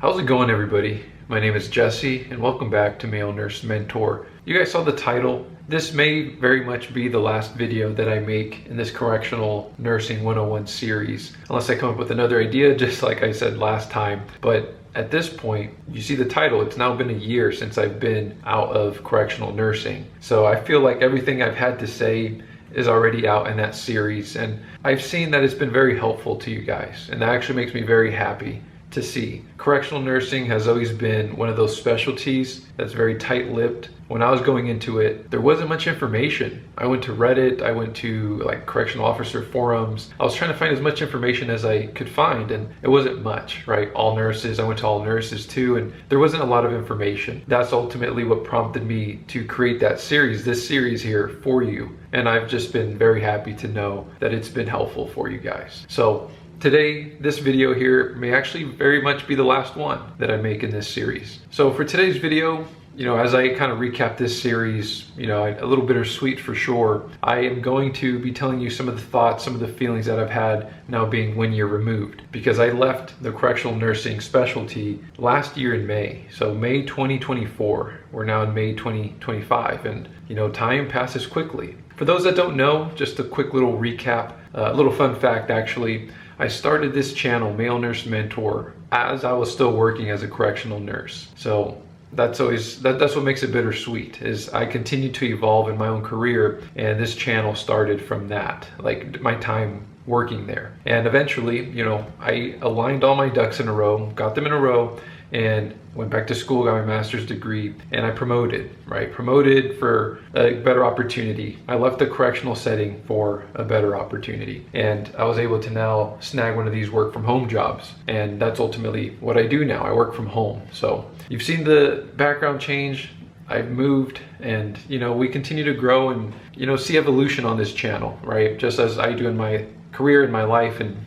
How's it going, everybody? My name is Jesse and welcome back to Male Nurse Mentor. You guys saw the title. This may very much be the last video that I make in this Correctional Nursing 101 series, unless I come up with another idea, just like I said last time. But at this point, you see the title, it's now been a year since I've been out of correctional nursing. So I feel like everything I've had to say is already out in that series, and I've seen that it's been very helpful to you guys, and that actually makes me very happy to see. Correctional nursing has always been one of those specialties that's very tight-lipped. When I was going into it, there wasn't much information. I went to Reddit, I went to like correctional officer forums. I was trying to find as much information as I could find, and it wasn't much, right? All nurses, I went to all nurses too, and there wasn't a lot of information. That's ultimately what prompted me to create that series, this series here for you. And I've just been very happy to know that it's been helpful for you guys. So today, this video here may actually very much be the last one that I make in this series. So for today's video, as I kind of recap this series, a little bittersweet for sure, I am going to be telling you some of the thoughts, some of the feelings that I've had now being 1 year removed, because I left the correctional nursing specialty last year in May. So May 2024, we're now in May 2025, and time passes quickly. For those that don't know, just a quick little recap, a little fun fact actually. I started this channel, Male Nurse Mentor, as I was still working as a correctional nurse. So that's what makes it bittersweet, is I continued to evolve in my own career, and this channel started from that, like my time working there. And eventually, I aligned all my ducks in a row, got them in a row, and went back to school, got my master's degree, and I promoted for a better opportunity. I left the correctional setting for a better opportunity, and I was able to now snag one of these work from home jobs, and that's ultimately what I do now. I work from home. So you've seen the background change. I've moved, and we continue to grow and see evolution on this channel, right? Just as I do in my career, in my life, and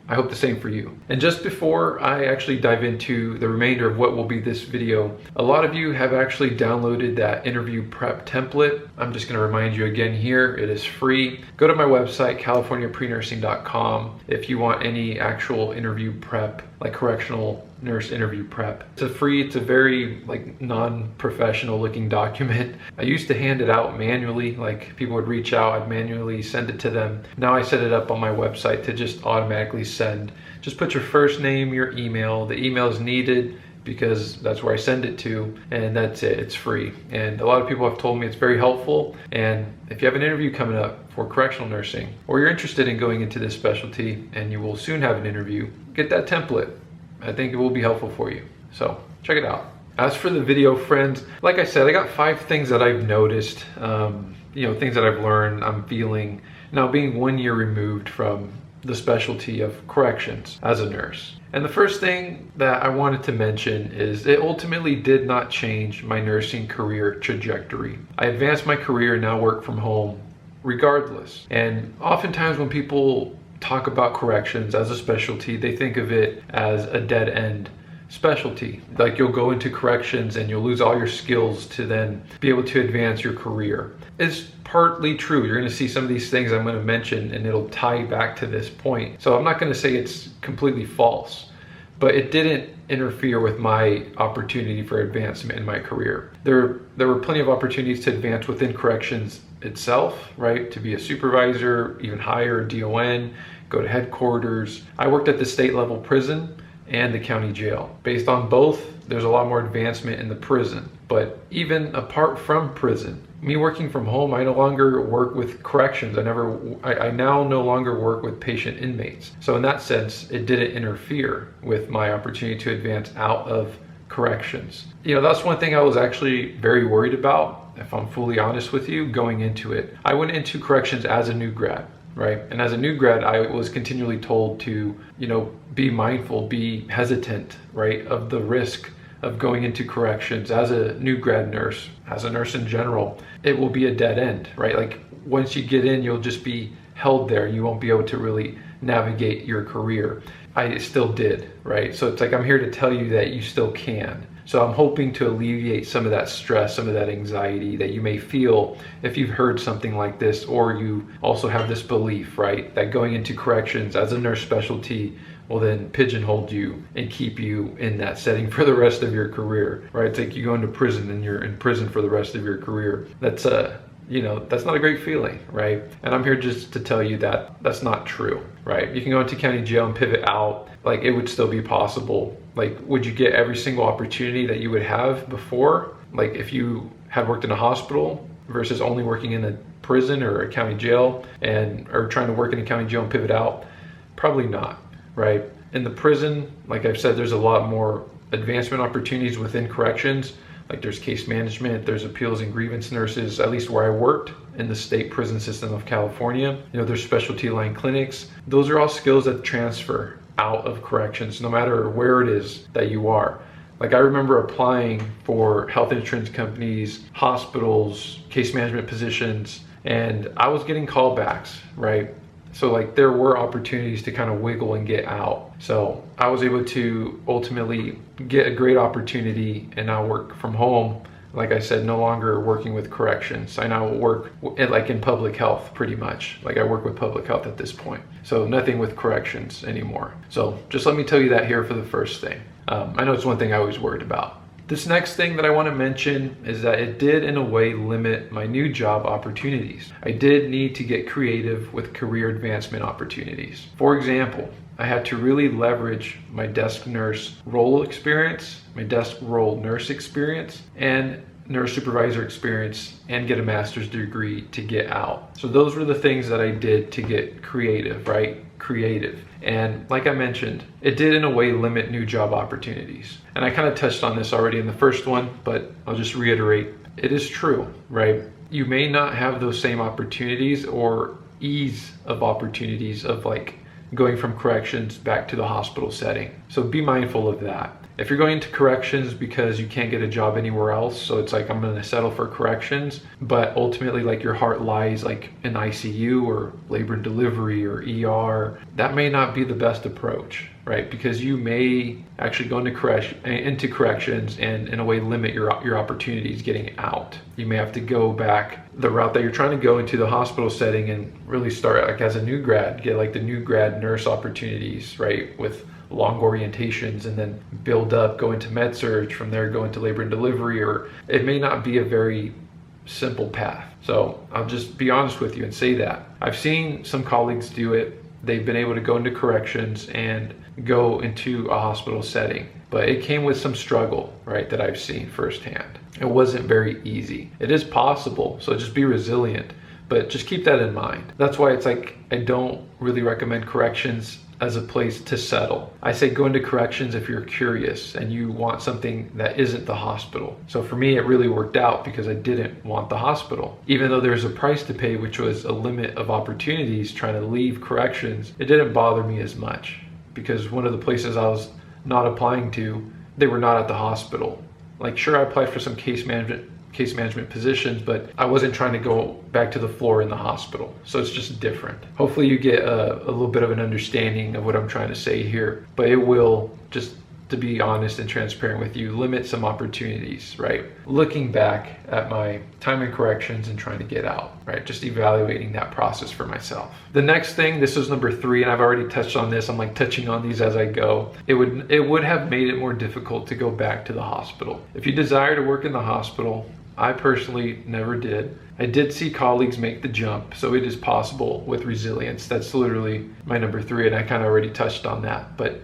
I hope the same for you. And just before I actually dive into the remainder of what will be this video, a lot of you have actually downloaded that interview prep template. I'm just gonna remind you again here, it is free. Go to my website, californiaprenursing.com, if you want any actual interview prep, like correctional nurse interview prep. It's a very non-professional looking document. I used to hand it out manually, like people would reach out, I'd manually send it to them. Now I set it up on my website to just automatically send. Just put your first name, your email. The email is needed because that's where I send it to, and that's it, it's free. And a lot of people have told me it's very helpful. And if you have an interview coming up for correctional nursing, or you're interested in going into this specialty and you will soon have an interview, get that template. I think it will be helpful for you. So check it out. As for the video, friends, like I said, I got 5 things that I've noticed, things that I've learned, I'm feeling now being 1 year removed from the specialty of corrections as a nurse. And the first thing that I wanted to mention is it ultimately did not change my nursing career trajectory. I advanced my career and now work from home regardless. And oftentimes when people talk about corrections as a specialty, they think of it as a dead end specialty. Like you'll go into corrections and you'll lose all your skills to then be able to advance your career. It's partly true. You're going to see some of these things I'm going to mention and it'll tie back to this point. So I'm not going to say it's completely false, but it didn't interfere with my opportunity for advancement in my career. There were plenty of opportunities to advance within corrections itself, right? To be a supervisor, even higher, DON, go to headquarters. I worked at the state level prison and the county jail. Based on both, there's a lot more advancement in the prison. But even apart from prison, me working from home, I no longer work with corrections. I now no longer work with patient inmates. So in that sense, it didn't interfere with my opportunity to advance out of corrections. That's one thing I was actually very worried about, if I'm fully honest with you, going into it. I went into corrections as a new grad, right? And as a new grad, I was continually told to, be mindful, be hesitant, right, of the risk of going into corrections as a new grad nurse, as a nurse in general. It will be a dead end, right? Like once you get in, you'll just be held there. You won't be able to really navigate your career. I still did, right? So it's like, I'm here to tell you that you still can. So I'm hoping to alleviate some of that stress, some of that anxiety that you may feel if you've heard something like this, or you also have this belief, right, that going into corrections as a nurse specialty will then pigeonhole you and keep you in that setting for the rest of your career, right? It's like you go into prison and you're in prison for the rest of your career. That's that's not a great feeling, right? And I'm here just to tell you that that's not true, right? You can go into county jail and pivot out, like it would still be possible. Like, would you get every single opportunity that you would have before? Like if you had worked in a hospital versus only working in a prison or a county jail or trying to work in a county jail and pivot out? Probably not, right? In the prison, like I've said, there's a lot more advancement opportunities within corrections. Like there's case management, there's appeals and grievance nurses, at least where I worked in the state prison system of California. There's specialty line clinics. Those are all skills that transfer out of corrections, no matter where it is that you are. Like I remember applying for health insurance companies, hospitals, case management positions, and I was getting callbacks, right? So like there were opportunities to kind of wiggle and get out. So I was able to ultimately get a great opportunity and now work from home. Like I said, no longer working with corrections. I now work in public health pretty much. Like I work with public health at this point. So nothing with corrections anymore. So just let me tell you that here for the first thing. I know it's one thing I always worried about. This next thing that I want to mention is that it did in a way limit my new job opportunities. I did need to get creative with career advancement opportunities. For example, I had to really leverage my desk nurse role experience, my desk role nurse experience, and nurse supervisor experience and get a master's degree to get out. So those were the things that I did to get creative, right? Creative. And like I mentioned, it did in a way limit new job opportunities. And I kind of touched on this already in the first one, but I'll just reiterate. It is true, right? You may not have those same opportunities or ease of opportunities of like going from corrections back to the hospital setting. So be mindful of that. If you're going into corrections because you can't get a job anywhere else, so it's like I'm gonna settle for corrections, but ultimately like your heart lies like in ICU or labor and delivery or ER, that may not be the best approach, right? Because you may actually go into corrections and in a way limit your opportunities getting out. You may have to go back the route that you're trying to go into the hospital setting and really start like as a new grad, get like the new grad nurse opportunities, right? With long orientations and then build up, go into med surg, from there go into labor and delivery, or it may not be a very simple path. So I'll just be honest with you and say that. I've seen some colleagues do it. They've been able to go into corrections and go into a hospital setting, but it came with some struggle, right, that I've seen firsthand. It wasn't very easy. It is possible, so just be resilient, but just keep that in mind. That's why it's like I don't really recommend corrections as a place to settle. I say go into corrections if you're curious and you want something that isn't the hospital. So for me, it really worked out because I didn't want the hospital. Even though there's a price to pay, which was a limit of opportunities trying to leave corrections, it didn't bother me as much because one of the places I was not applying to, they were not at the hospital. Like sure, I applied for some case management positions, but I wasn't trying to go back to the floor in the hospital. So it's just different. Hopefully you get a little bit of an understanding of what I'm trying to say here, but it will, just to be honest and transparent with you, limit some opportunities, right? Looking back at my time in corrections and trying to get out, right? Just evaluating that process for myself. The next thing, this is number 3, and I've already touched on this. I'm like touching on these as I go. It would have made it more difficult to go back to the hospital. If you desire to work in the hospital, I personally never did. I did see colleagues make the jump, so it is possible with resilience. That's literally my number 3, and I kind of already touched on that. But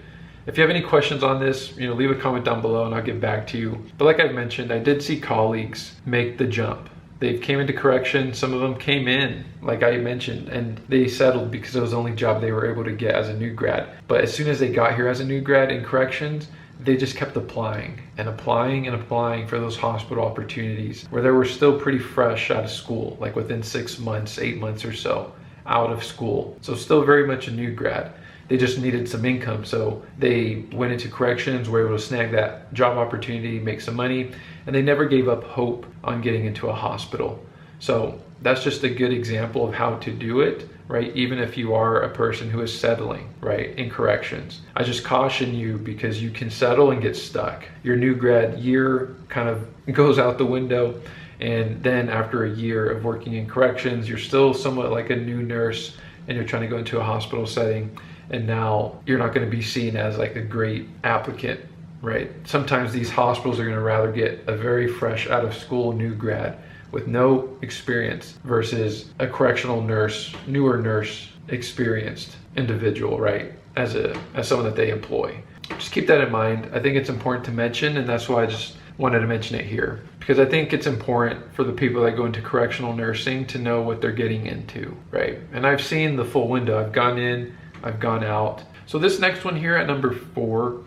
if you have any questions on this, leave a comment down below and I'll get back to you. But like I've mentioned, I did see colleagues make the jump. They came into correction, some of them came in, like I mentioned, and they settled because it was the only job they were able to get as a new grad. But as soon as they got here as a new grad in corrections, they just kept applying and applying and applying for those hospital opportunities where they were still pretty fresh out of school, like within 6 months, 8 months or so out of school. So still very much a new grad. They just needed some income. So they went into corrections, were able to snag that job opportunity, make some money, and they never gave up hope on getting into a hospital. So that's just a good example of how to do it, right? Even if you are a person who is settling, right, in corrections. I just caution you because you can settle and get stuck. Your new grad year kind of goes out the window. And then after a year of working in corrections, you're still somewhat like a new nurse and you're trying to go into a hospital setting. and now you're not going to be seen as like a great applicant, right? Sometimes these hospitals are going to rather get a very fresh out of school new grad with no experience versus a correctional nurse, newer nurse, experienced individual, right? As someone that they employ. Just keep that in mind. I think it's important to mention, and that's why I just wanted to mention it here, because I think it's important for the people that go into correctional nursing to know what they're getting into, right? And I've seen the full window. I've gone in, I've gone out. So this next one here at number 4,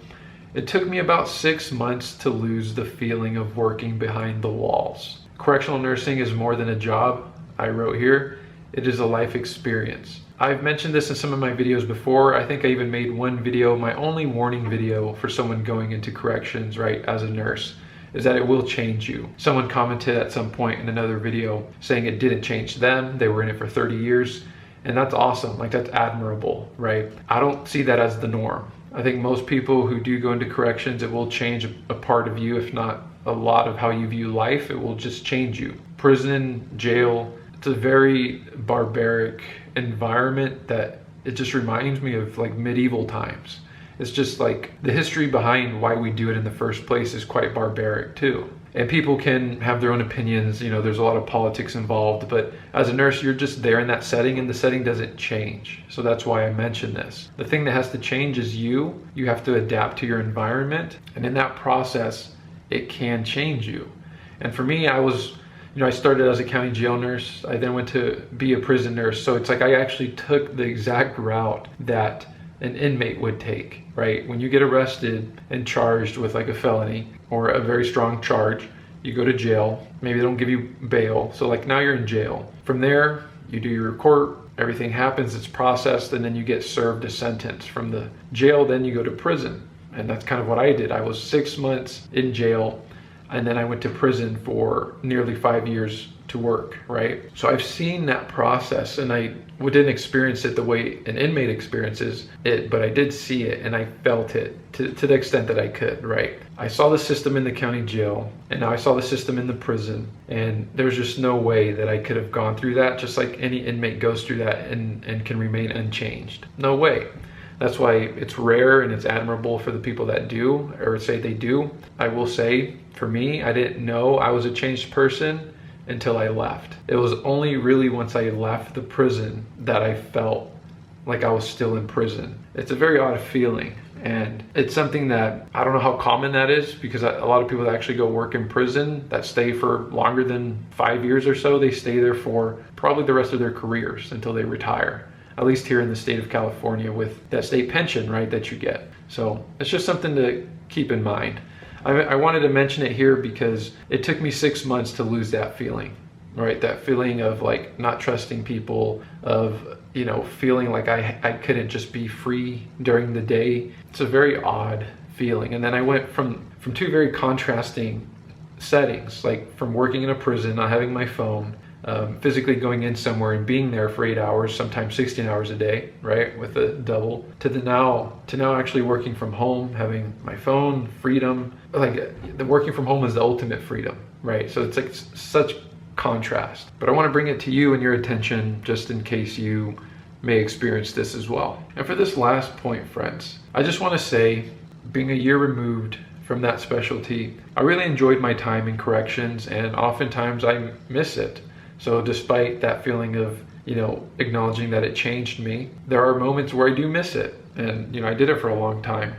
it took me about 6 months to lose the feeling of working behind the walls. Correctional nursing is more than a job, I wrote here. It is a life experience. I've mentioned this in some of my videos before. I think I even made one video, my only warning video for someone going into corrections, right, as a nurse, is that it will change you. Someone commented at some point in another video saying it didn't change them. They were in it for 30 years. And that's awesome. Like, that's admirable, right? I don't see that as the norm. I think most people who do go into corrections, it will change a part of you, if not a lot of how you view life. It will just change you. Prison, jail, it's a very barbaric environment that it just reminds me of like medieval times. It's just like the history behind why we do it in the first place is quite barbaric too. And people can have their own opinions, you know, there's a lot of politics involved, but as a nurse, you're just there in that setting and the setting doesn't change. So that's why I mentioned this. The thing that has to change is you have to adapt to your environment. And in that process, it can change you. And for me, I started as a county jail nurse. I then went to be a prison nurse. So it's like I actually took the exact route that an inmate would take, right? When you get arrested and charged with like a felony or a very strong charge, you go to jail. Maybe they don't give you bail. So like now you're in jail. From there, you do your court, everything happens, it's processed, and then you get served a sentence. From the jail, then you go to prison. And that's kind of what I did. I was 6 months in jail, and then I went to prison for nearly 5 years to work, right? So I've seen that process, and I didn't experience it the way an inmate experiences it, but I did see it and I felt it to the extent that I could, right? I saw the system in the county jail, and now I saw the system in the prison, and there's just no way that I could have gone through that just like any inmate goes through that and can remain unchanged. No way. That's why it's rare and it's admirable for the people that do, or say they do. I will say, for me, I didn't know I was a changed person until I left. It was only really once I left the prison that I felt like I was still in prison. It's a very odd feeling, and it's something that I don't know how common that is, because a lot of people that actually go work in prison that stay for longer than 5 years or so, they stay there for probably the rest of their careers until they retire. At least here in the state of California with that state pension, right, that you get. So it's just something to keep in mind. I wanted to mention it here because it took me 6 months to lose that feeling, right? That feeling of like not trusting people, of, you know, feeling like I couldn't just be free during the day. It's a very odd feeling. And then I went from two very contrasting settings, like from working in a prison, not having my phone, physically going in somewhere and being there for 8 hours, sometimes 16 hours a day, right, with a double, to now actually working from home, having my phone, freedom. Like, the working from home is the ultimate freedom, right? So it's like such contrast. But I want to bring it to you and your attention just in case you may experience this as well. And for this last point, friends, I just want to say, being a year removed from that specialty, I really enjoyed my time in corrections, and oftentimes I miss it. So despite that feeling of, you know, acknowledging that it changed me, there are moments where I do miss it. And, you know, I did it for a long time,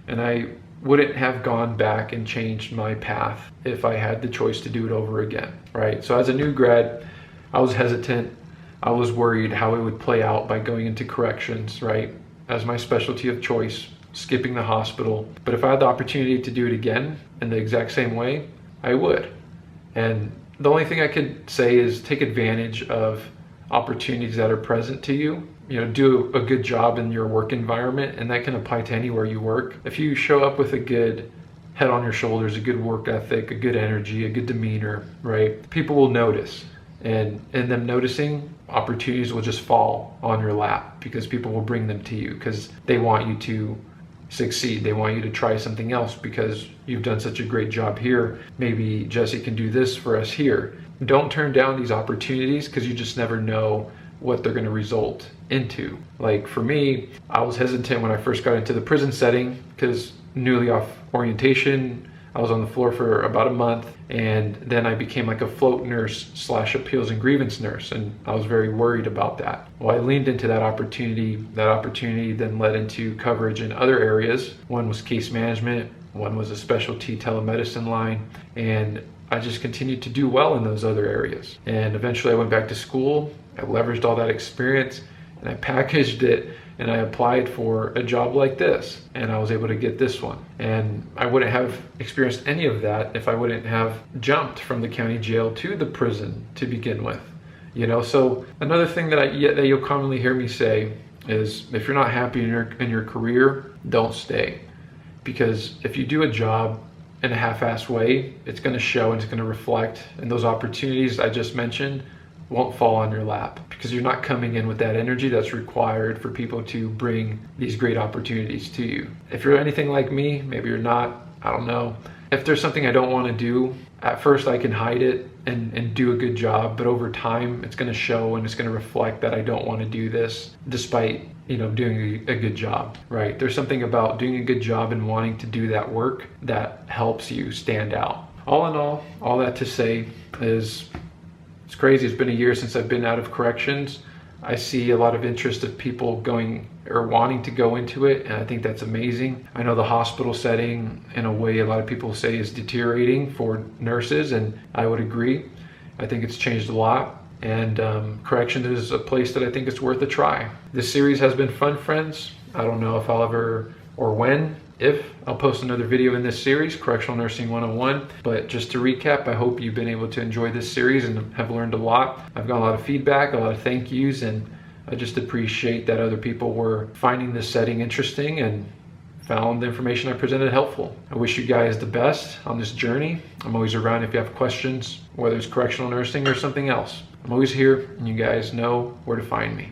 and I wouldn't have gone back and changed my path if I had the choice to do it over again, right? So as a new grad, I was hesitant. I was worried how it would play out by going into corrections, right? As my specialty of choice, skipping the hospital. But if I had the opportunity to do it again in the exact same way, I would. And the only thing I could say is take advantage of opportunities that are present to you. You know, do a good job in your work environment, and that can apply to anywhere you work. If you show up with a good head on your shoulders, a good work ethic, a good energy, a good demeanor, right? People will notice, and in them noticing, opportunities will just fall on your lap because people will bring them to you because they want you to succeed. They want you to try something else because you've done such a great job here. Maybe Jesse can do this for us here. Don't turn down these opportunities because you just never know what they're going to result into. Like for me, I was hesitant when I first got into the prison setting because newly off orientation, I was on the floor for about a month, and then I became like a float nurse / appeals and grievance nurse, and I was very worried about that. Well, I leaned into that opportunity. That opportunity then led into coverage in other areas. One was case management, one was a specialty telemedicine line, and I just continued to do well in those other areas. And eventually I went back to school, I leveraged all that experience, and I packaged it, and I applied for a job like this, and I was able to get this one. And I wouldn't have experienced any of that if I wouldn't have jumped from the county jail to the prison to begin with. You know, so another thing that you'll commonly hear me say is, if you're not happy in your career, don't stay. Because if you do a job in a half-assed way, it's going to show and it's going to reflect, and those opportunities I just mentioned won't fall on your lap, because you're not coming in with that energy that's required for people to bring these great opportunities to you. If you're anything like me, maybe you're not, I don't know. If there's something I don't want to do, at first I can hide it and do a good job, but over time it's going to show and it's going to reflect that I don't want to do this despite, you know, doing a good job, right? There's something about doing a good job and wanting to do that work that helps you stand out. All in all that to say is, it's crazy. It's been a year since I've been out of corrections. I see a lot of interest of people going or wanting to go into it, and I think that's amazing. I know the hospital setting, in a way, a lot of people say is deteriorating for nurses, and I would agree. I think it's changed a lot, and corrections is a place that I think it's worth a try. This series has been fun, friends. I don't know if I'll ever, or when, if I'll post another video in this series, Correctional Nursing 101. But just to recap, I hope you've been able to enjoy this series and have learned a lot. I've got a lot of feedback, a lot of thank yous, and I just appreciate that other people were finding this setting interesting and found the information I presented helpful. I wish you guys the best on this journey. I'm always around if you have questions, whether it's correctional nursing or something else. I'm always here, and you guys know where to find me.